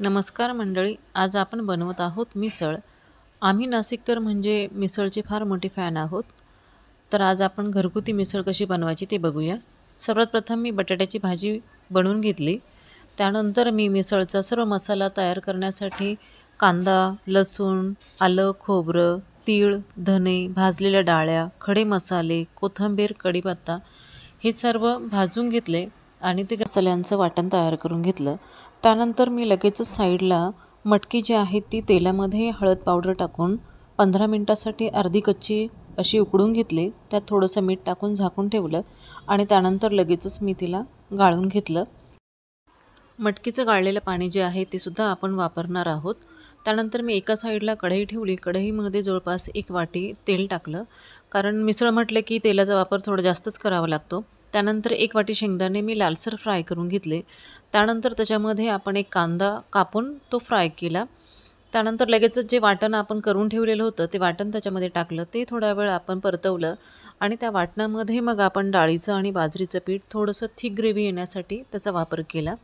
नमस्कार मंडळी, आज आपण बनवत आहोत मिसळ। आम्ही नाशिककर म्हणजे मिसळचे फार मोठे फॅन आहोत। तर आज आपण घरगुती मिसळ कशी बनवायची ते बघूया। सर्वात प्रथम मी बटाट्याची भाजी बनवून घेतली। त्यानंतर मी मिसळचा सर्व मसाला तयार करण्यासाठी कांदा, लसूण, आलं, खोबरं, तीळ, धने, भाजलेल्या डाळ्या, खडे मसाले, कोथिंबीर, कढीपत्ता हे सर्व भाजून घेतले आणि ते मसाल्यांचं वाटण तयार करून घेतलं। त्यानंतर मी लगेचच साईडला मटकी जी आहे ती तेलामध्ये हळद पावडर टाकून 15 मिनिटासाठी अर्धी कच्ची अशी उकडून घेतली। त्यात थोडंसं मीठ टाकून झाकून ठेवलं आणि त्यानंतर लगेचच मी तिला गाळून घेतलं। मटकीचं गाळलेलं पाणी जे आहे ते सुद्धा आपण वापरणार आहोत। त्यानंतर मी एका साईडला कढई ठेवली। कढईमध्ये जवळपास 1 वाटी तेल टाकलं, कारण मिसळ म्हटलं की तेलाचा वापर थोडा जास्तच करावा लागतो। त्यानंतर 1 वाटी शेंगदाणे मी लालसर फ्राय करून घेतले। त्यानंतर त्याच्यामध्ये आपण एक कांदा कापून तो फ्राय केला। त्यानंतर लगेचच जे वाटण आपण करून ठेवलेलं होतं ते वाटण त्याच्यामध्ये टाकलं। ते थोडा वेळ आपण परतवलं आणि त्या वाटणामध्ये मग आपण डाळीचं आणि बाजरीचं पीठ थोडंसं थिक ग्रेव्ही येण्यासाठी त्याचा वापर केला।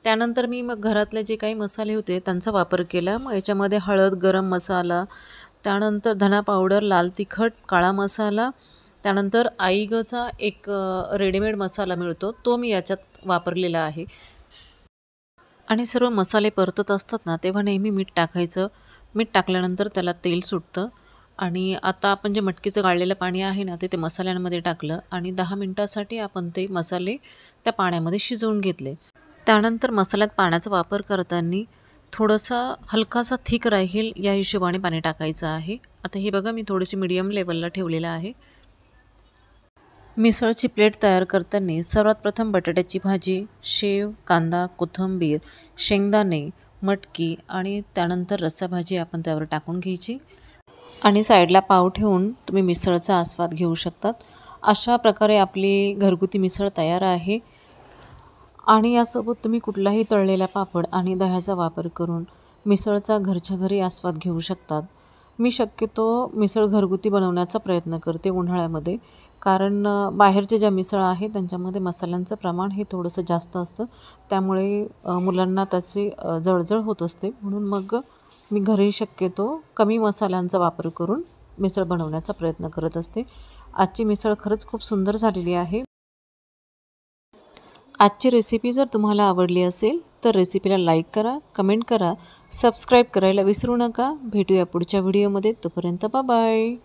त्यानंतर मी मग घरातले जे काही मसाले होते त्यांचा वापर केला। मग याच्यामध्ये हळद, गरम मसाला, त्यानंतर धना पावडर, लाल तिखट, काळा मसाला, त्यानंतर आईगचा एक रेडीमेड मसाला मिळतो तो मी याच्यात वापरलेला आहे। आणि सर्व मसाले परतत असतात ना तेव्हा नेहमी मीठ टाकायचं। मीठ टाकल्यानंतर त्याला तेल सुटतं। आणि आता आपण जे मटकीचं गाळलेलं पाणी आहे ना ते मसाल्यांमध्ये टाकलं आणि 10 मिनिटासाठी आपण ते मसाले त्या पाण्यामध्ये शिजवून घेतले। त्यानंतर मसाल्यात पाण्याचा वापर करताना थोडासा हलकासा थिक राहील या हिशोबाने पाणी टाकायचं आहे। आता हे बघा मी थोडीशी मीडियम लेवलला ठेवलेलं आहे। मिसळची प्लेट तयार करताना सर्वात प्रथम बटाट्याची भाजी, शेव, कांदा, कोथिंबीर, शेंगदाणे, मटकी आणि त्यानंतर रस्साभाजी आपण त्यावर टाकून घ्यायची आणि साईडला पाव ठेवून तुम्ही मिसळचा आस्वाद घेऊ शकतात। अशा प्रकारे आपली घरगुती मिसळ तयार आहे। आणि यासोबत तुम्ही कुठलाही तळलेला पापड आणि दह्याचा वापर करून मिसळचा घरच्या घरी आस्वाद घेऊ शकतात। मी शक्यतो मिसळ घरगुती बनवण्याचा प्रयत्न करते उन्हाळ्यामध्ये, कारण बाहेरच्या ज्या मिसळ आहेत त्यांच्यामध्ये मसाल्यांचं प्रमाण हे थोडंसं जास्त असतं। त्यामुळे मुलांना त्याची जळजळ होत असते। म्हणून मग मी घरी शक्यतो कमी मसाल्यांचा वापर करून मिसळ बनवण्याचा प्रयत्न करत असते। आजची मिसळ खरंच खूप सुंदर झालेली आहे। आजची रेसिपी जर तुम्हाला आवडली असेल तर रेसिपीला लाईक करा, कमेंट करा, सबस्क्राईब करायला विसरू नका। भेटूया पुढच्या व्हिडिओमध्ये। तोपर्यंत बाय बाय।